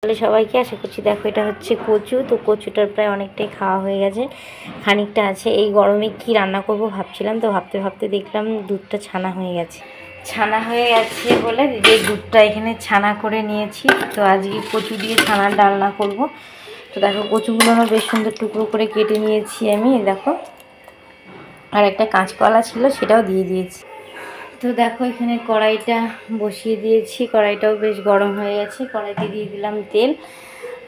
তাহলে সবাইকে আশা করছি। দেখো এটা হচ্ছে কচু, তো কচুটার প্রায় অনেকটাই খাওয়া হয়ে গেছে, খানিকটা আছে। এই গরমে কি রান্না করব ভাবছিলাম, তো ভাবতে ভাবতে দেখলাম দুধটা ছানা হয়ে গেছে। ছানা হয়ে গেছে বলে যে দুধটা এখানে ছানা করে নিয়েছি। তো আজকে কচু দিয়ে ছানার ডালনা করব। তো দেখো কচুগুলো বেশ সুন্দর টুকরো করে কেটে নিয়েছি আমি, দেখো। আর একটা কাঁচকলা ছিল, সেটাও দিয়ে দিয়েছি। তো দেখো এখানে কড়াইটা বসিয়ে দিয়েছি, কড়াইটাও বেশ গরম হয়ে গেছে। কড়াইতে দিয়ে দিলাম তেল,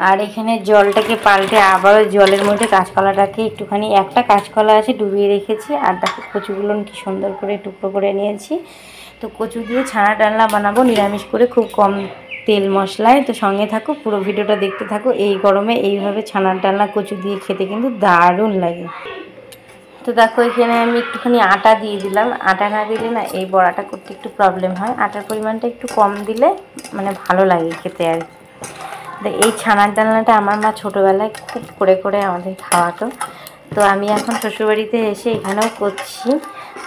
আর এখানে জলটাকে পাল্টে আবারও জলের মধ্যে কাঁচকলাটাকে একটুখানি, একটা কাঁচকলা আছে ডুবিয়ে রেখেছি। আর দেখো কচুগুলো কি সুন্দর করে টুকরো করে নিয়েছি। তো কচু দিয়ে ছানা ডালনা বানাবো নিরামিষ করে, খুব কম তেল মশলায়। তো সঙ্গে থাকো, পুরো ভিডিওটা দেখতে থাকো। এই গরমে এইভাবে ছানার ডালনা কচু দিয়ে খেতে কিন্তু দারুণ লাগে। তো দেখো এখানে আমি একটুখানি আটা দিয়ে দিলাম। আটা না দিলে না এই বড়াটা করতে একটু প্রবলেম হয়, আটার পরিমাণটা একটু কম দিলে মানে ভালো লাগে খেতে আর কি। তো এই ছানার ডালনাটা আমার মা ছোটোবেলায় খুব করে করে আমাদের খাওয়াতো। তো আমি এখন শ্বশুরবাড়িতে এসে এখানেও করছি।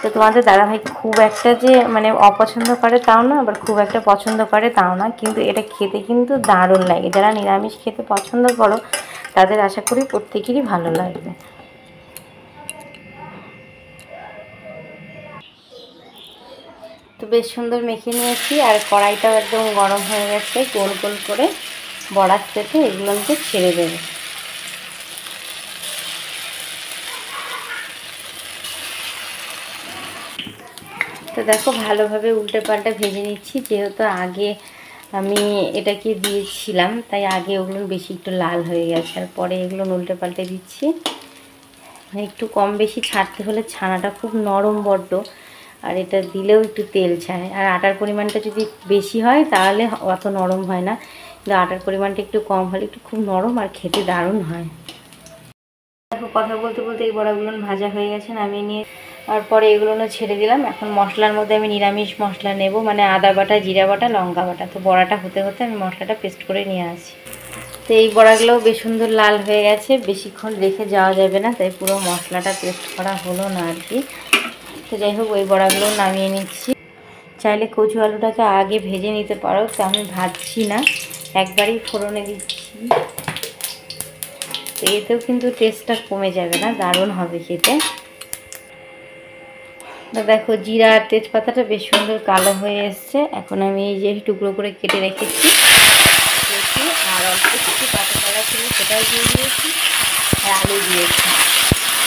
তো তোমাদের দাদাভাই খুব একটা যে মানে অপছন্দ করে তাও না, আবার খুব একটা পছন্দ করে তাও না, কিন্তু এটা খেতে কিন্তু দারুণ লাগে। যারা নিরামিষ খেতে পছন্দ করো তাদের আশা করি প্রত্যেকেরই ভালো লাগবে। তো বেশ সুন্দর মেখে নিয়েছি, আর কড়াইটাও একদম গরম হয়ে গেছে। গোল গোল করে বড়ার থেকে এগুলোকে ছেড়ে দেবে। তো দেখো ভালোভাবে উল্টে পাল্টা ভেজে নিচ্ছি, যেহেতু আগে আমি এটাকে দিয়েছিলাম তাই আগে ওগুলো বেশি একটু লাল হয়ে গেছে, আর পরে এগুলো উল্টে পাল্টে দিচ্ছি। একটু কম বেশি ছাড়তে হলে, ছানাটা খুব নরম বড্ড, আর এটা দিলেও একটু তেল ছাড়ে। আর আটার পরিমাণটা যদি বেশি হয় তাহলে অত নরম হয় না, কিন্তু আটার পরিমাণটা একটু কম হলে একটু খুব নরম আর খেতে দারুণ হয়। দেখো কথা বলতে বলতে এই বড়াগুলো ভাজা হয়ে গেছে, নামিয়ে নিয়ে আর পরে এগুলো ছেড়ে দিলাম। এখন মশলার মধ্যে আমি নিরামিষ মশলা নেব, মানে আদা বাটা, জিরা বাটা, লঙ্কা বাটা। তো বড়াটা হতে হতে আমি মশলাটা পেস্ট করে নিয়ে আসি। তো এই বড়াগুলোও বেশ সুন্দর লাল হয়ে গেছে, বেশিক্ষণ রেখে যাওয়া যাবে না, তাই পুরো মশলাটা পেস্ট করা হলো না আর কি। তো যাই হোক ওই বড়াগুলো নামিয়ে নিচ্ছি। চাইলে কচু আলুটাকে আগে ভেজে নিতে পারো, তো আমি ভাজছি না, একবারই ফোড়নে দিচ্ছি। তো এতেও কিন্তু টেস্টটা কমে যাবে না, দারুণ হবে খেতে। তো দেখো জিরা আর তেজপাতাটা বেশ সুন্দর কালো হয়ে এসছে। এখন আমি এই যে টুকরো করে কেটে রেখেছি আর অল্প কিছু কাঁচা ছিল সেটাও দিয়ে দিয়েছি, আর আলু দিয়েছি।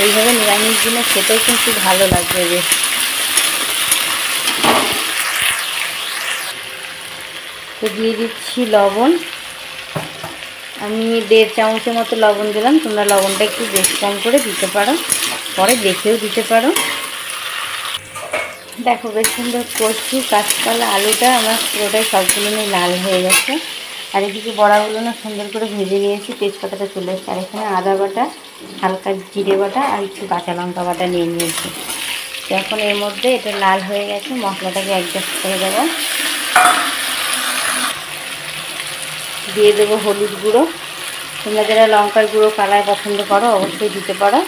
এইভাবে নিরামিষ দিনে খেতেও কিন্তু ভালো লাগবে বেশ। তো দিয়ে দিচ্ছি লবণ, আমি 1.5 চামচের মতো লবণ দিলাম। তোমরা লবণটা একটু বেশ কম করে দিতে পারো, পরে দেখেও দিতে পারো। দেখো বেশ সুন্দর কচু, কাঁচকলা, আলুটা আমার পুরোটাই সবগুলো লাল হয়ে গেছে। আর এদিকে বড়াগুলো সুন্দর করে ভেজে নিয়েছি, তেজপাতাটা চলে এসেছে। আর এখানে আদা বাটা, হালকা জিরে বাটা আর একটু কাঁচা লঙ্কা বাটা নিয়ে নিয়েছি। তো এখন এর মধ্যে এটা লাল হয়ে গেছে, মশলাটাকে অ্যাডজাস্ট করে দেবো। দিয়ে দেবো হলুদ গুঁড়ো। তোমরা যারা লঙ্কার গুঁড়ো কালার পছন্দ করো অবশ্যই দিতে পারো।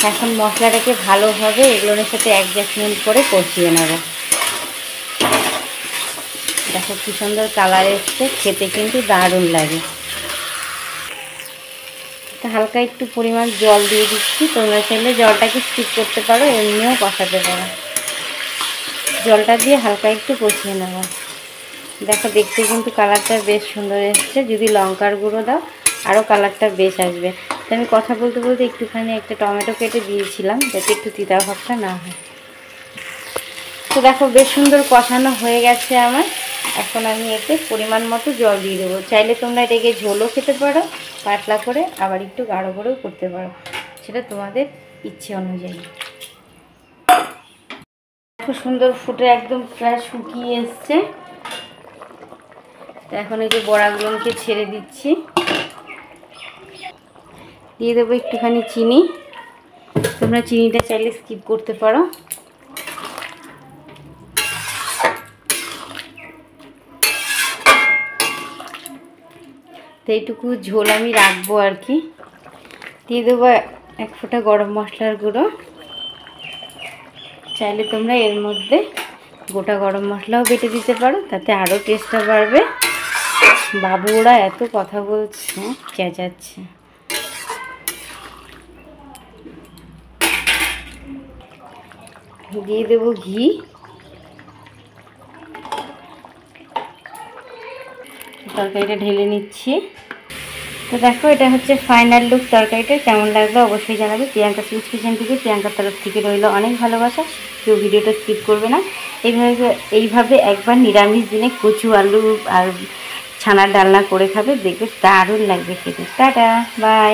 এখন মশলাটাকে ভালোভাবে এগুলোর সাথে অ্যাডজাস্টমেন্ট করে কষিয়ে নেব। দেখো কি সুন্দর কালার এসছে, খেতে কিন্তু দারুণ লাগে। হালকা একটু পরিমাণ জল দিয়ে দিচ্ছি, তোমরা চাইলে জলটাকে স্কিপ করতে পারো, এমনিও কষাতে পারো। জলটা দিয়ে হালকা একটু কষিয়ে নেব। দেখো দেখতে কিন্তু কালারটা বেশ সুন্দর এসছে, যদি লঙ্কার গুঁড়ো দাও আরও কালারটা বেশ আসবে। তো আমি কথা বলতে বলতে একটুখানি একটা টমেটো কেটে দিয়েছিলাম, যাতে একটু তিতা ভাবটা না হয়। তো দেখো বেশ সুন্দর কষানো হয়ে গেছে আমার। এখন আমি এতে পরিমাণ মতো জল দিয়ে দেবো। চাইলে তোমরা এটাকে ঝোলও খেতে পারো পাতলা করে, আবার একটু গাঢ় করেও করতে পারো, সেটা তোমাদের ইচ্ছে অনুযায়ী। খুব সুন্দর ফুটে একদম প্রায় শুকিয়ে এসছে। তো এখন এই যে বড়াগুলোকে ছেড়ে দিচ্ছি, দিয়ে দেবো একটুখানি চিনি। তোমরা চিনিটা চাইলে স্কিপ করতে পারো। তো এইটুকু ঝোল আমি রাখবো আর কি। দিয়ে দেবো 1 ফোঁটা গরম মশলার গুঁড়ো। চাইলে তোমরা এর মধ্যে গোটা গরম মশলাও বেটে দিতে পারো, তাতে আরও টেস্টটা বাড়বে। বাবু ওরা এত কথা বলছে, চেঁচাচ্ছে। দিয়ে দেবো ঘি। তরকারিটা ঢেলে নিচ্ছি। তো দেখো এটা হচ্ছে ফাইনাল লুক তরকারিটা। কেমন লাগলো অবশ্যই জানাবে। প্রিয়াঙ্কা সুইটস কিচেন থেকে, প্রিয়াঙ্কার তরফ থেকে রইল অনেক ভালোবাসা। কেউ ভিডিওটা স্কিপ করবে না। এইভাবে একবার নিরামিষ দিনে কচু আলু আর ছানার ডালনা করে খাবে, দেখবে দারুণ লাগবে খেতে। Tata, by.